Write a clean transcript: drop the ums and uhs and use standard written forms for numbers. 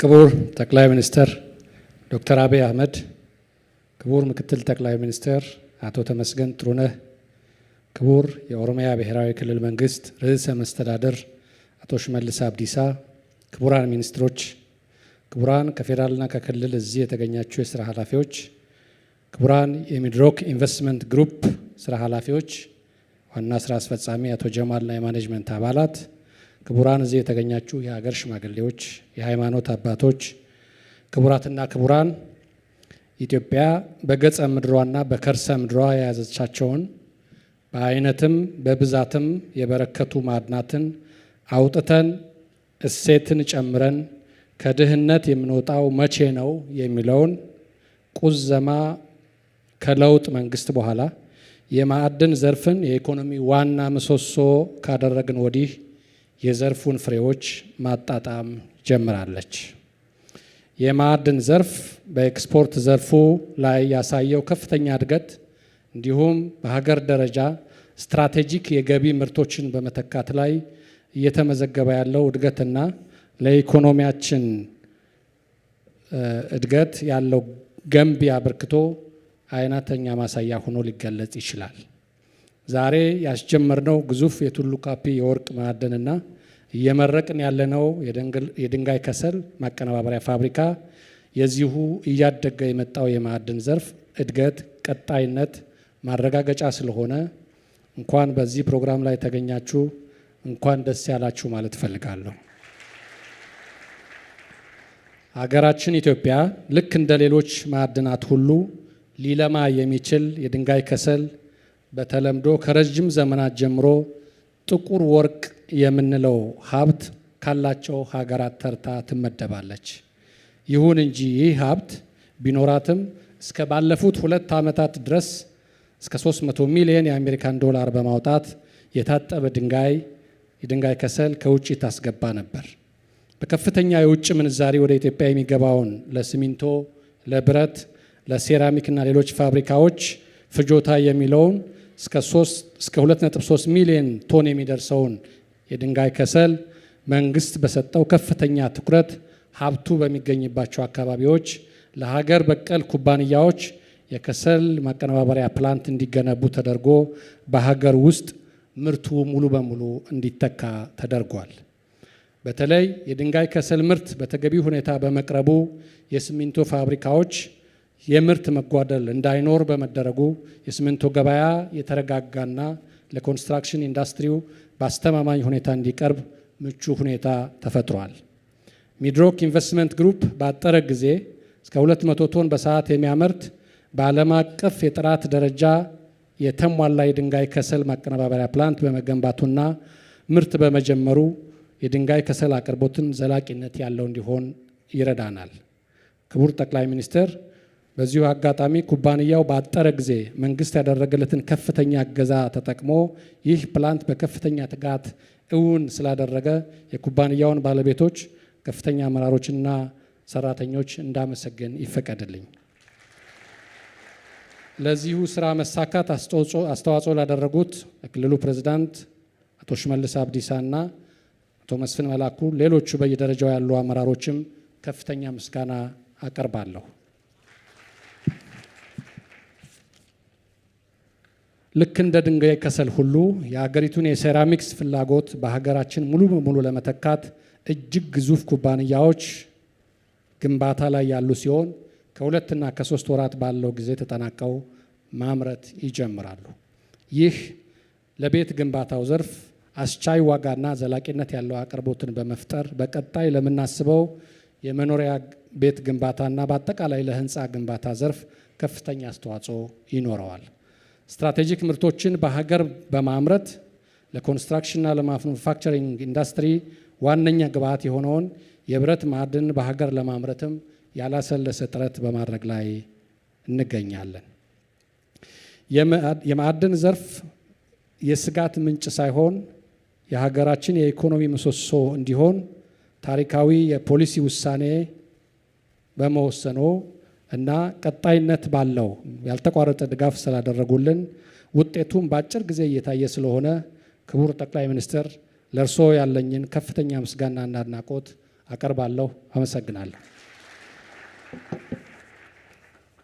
ክቡር ጠቅላይ ሚኒስትር ዶክተር አብይ አህመድ፣ ክቡር ምክትል ጠቅላይ ሚኒስትር አቶ ተመስገን ጥሩነህ፣ ክቡር የኦሮሚያ ብሔራዊ ክልል መንግስት ርዕሰ መስተዳድር አቶ ሽመልስ አብዲሳ፣ ክቡራን ሚኒስትሮች፣ ክቡራን ከፌዴራልና ከክልል እዚህ የተገኛችሁ የስራ ኃላፊዎች፣ ክቡራን የሚድሮክ ኢንቨስትመንት ግሩፕ ስራ ኃላፊዎች፣ ዋና ስራ አስፈጻሚ አቶ ጀማልና የማኔጅመንት አባላት፣ ክቡራን እዚህ የተገኛችሁ የሀገር ሽማግሌዎች፣ የሃይማኖት አባቶች፣ ክቡራትና ክቡራን፣ ኢትዮጵያ በገጸ ምድሯና በከርሰ ምድሯ የያዘቻቸውን በአይነትም በብዛትም የበረከቱ ማዕድናትን አውጥተን እሴትን ጨምረን ከድህነት የምንወጣው መቼ ነው የሚለውን ቁዘማ ከለውጥ መንግስት በኋላ የማዕድን ዘርፍን የኢኮኖሚ ዋና ምሰሶ ካደረግን ወዲህ የዘርፉን ፍሬዎች ማጣጣም ጀምራለች። የማዕድን ዘርፍ በኤክስፖርት ዘርፉ ላይ ያሳየው ከፍተኛ እድገት እንዲሁም በሀገር ደረጃ ስትራቴጂክ የገቢ ምርቶችን በመተካት ላይ እየተመዘገበ ያለው እድገትና ለኢኮኖሚያችን እድገት ያለው ገንቢ አበርክቶ አይነተኛ ማሳያ ሆኖ ሊገለጽ ይችላል። ዛሬ ያስጀመርነው ግዙፍ የቱሉ ካፒ የወርቅ ማዕድንና እየመረቅን ያለነው የድንጋይ ከሰል ማቀነባበሪያ ፋብሪካ የዚሁ እያደገ የመጣው የማዕድን ዘርፍ እድገት ቀጣይነት ማረጋገጫ ስለሆነ እንኳን በዚህ ፕሮግራም ላይ ተገኛችሁ፣ እንኳን ደስ ያላችሁ ማለት እፈልጋለሁ። ሀገራችን ኢትዮጵያ ልክ እንደ ሌሎች ማዕድናት ሁሉ ሊለማ የሚችል የድንጋይ ከሰል በተለምዶ ከረጅም ዘመናት ጀምሮ ጥቁር ወርቅ የምንለው ሀብት ካላቸው ሀገራት ተርታ ትመደባለች። ይሁን እንጂ ይህ ሀብት ቢኖራትም እስከ ባለፉት 2 ዓመታት ድረስ እስከ 300 ሚሊዮን የአሜሪካን ዶላር በማውጣት የታጠበ የድንጋይ ከሰል ከውጭ ታስገባ ነበር። በከፍተኛ የውጭ ምንዛሪ ወደ ኢትዮጵያ የሚገባውን ለሲሚንቶ፣ ለብረት፣ ለሴራሚክ እና ሌሎች ፋብሪካዎች ፍጆታ የሚለውን እስከ 2.3 ሚሊዮን ቶን የሚደርሰውን የድንጋይ ከሰል መንግስት በሰጠው ከፍተኛ ትኩረት ሀብቱ በሚገኝባቸው አካባቢዎች ለሀገር በቀል ኩባንያዎች የከሰል ማቀነባበሪያ ፕላንት እንዲገነቡ ተደርጎ በሀገር ውስጥ ምርቱ ሙሉ በሙሉ እንዲተካ ተደርጓል። በተለይ የድንጋይ ከሰል ምርት በተገቢ ሁኔታ በመቅረቡ የሲሚንቶ ፋብሪካዎች የምርት መጓደል እንዳይኖር በመደረጉ የሲሚንቶ ገበያ የተረጋጋና ለኮንስትራክሽን ኢንዱስትሪው በአስተማማኝ ሁኔታ እንዲቀርብ ምቹ ሁኔታ ተፈጥሯል። ሚድሮክ ኢንቨስትመንት ግሩፕ ባጠረ ጊዜ እስከ 200 ቶን በሰዓት የሚያመርት በዓለም አቀፍ የጥራት ደረጃ የተሟላ የድንጋይ ከሰል ማቀነባበሪያ ፕላንት በመገንባቱና ምርት በመጀመሩ የድንጋይ ከሰል አቅርቦትን ዘላቂነት ያለው እንዲሆን ይረዳናል። ክቡር ጠቅላይ ሚኒስትር፣ በዚሁ አጋጣሚ ኩባንያው ባጠረ ጊዜ መንግስት ያደረገለትን ከፍተኛ እገዛ ተጠቅሞ ይህ ፕላንት በከፍተኛ ትጋት እውን ስላደረገ የኩባንያውን ባለቤቶች፣ ከፍተኛ አመራሮችና ሰራተኞች እንዳመሰግን ይፈቀድልኝ። ለዚሁ ስራ መሳካት አስተዋጽኦ ላደረጉት የክልሉ ፕሬዝዳንት አቶ ሽመልስ አብዲሳና አቶ መስፍን መላኩ፣ ሌሎቹ በየደረጃው ያሉ አመራሮችም ከፍተኛ ምስጋና አቀርባለሁ። ልክ እንደ ድንጋይ ከሰል ሁሉ የሀገሪቱን የሴራሚክስ ፍላጎት በሀገራችን ሙሉ በሙሉ ለመተካት እጅግ ግዙፍ ኩባንያዎች ግንባታ ላይ ያሉ ሲሆን ከ2 እና ከ3 ወራት ባለው ጊዜ ተጠናቀው ማምረት ይጀምራሉ። ይህ ለቤት ግንባታው ዘርፍ አስቻይ ዋጋና ዘላቂነት ያለው አቅርቦትን በመፍጠር በቀጣይ ለምናስበው የመኖሪያ ቤት ግንባታና በአጠቃላይ ለህንፃ ግንባታ ዘርፍ ከፍተኛ አስተዋጽኦ ይኖረዋል። ስትራቴጂክ ምርቶችን በሀገር በማምረት ለኮንስትራክሽንና ለማኑፋክቸሪንግ ኢንዱስትሪ ዋነኛ ግብዓት የሆነውን የብረት ማዕድን በሀገር ለማምረትም ያላሰለሰ ጥረት በማድረግ ላይ እንገኛለን። የማዕድን ዘርፍ የስጋት ምንጭ ሳይሆን የሀገራችን የኢኮኖሚ ምሰሶ እንዲሆን ታሪካዊ የፖሊሲ ውሳኔ በመወሰኑ እና ቀጣይነት ባለው ያልተቋረጠ ድጋፍ ስላደረጉልን ውጤቱም በአጭር ጊዜ እየታየ ስለሆነ ክቡር ጠቅላይ ሚኒስትር ለእርስዎ ያለኝን ከፍተኛ ምስጋናና አድናቆት አቀርባለሁ። አመሰግናለሁ።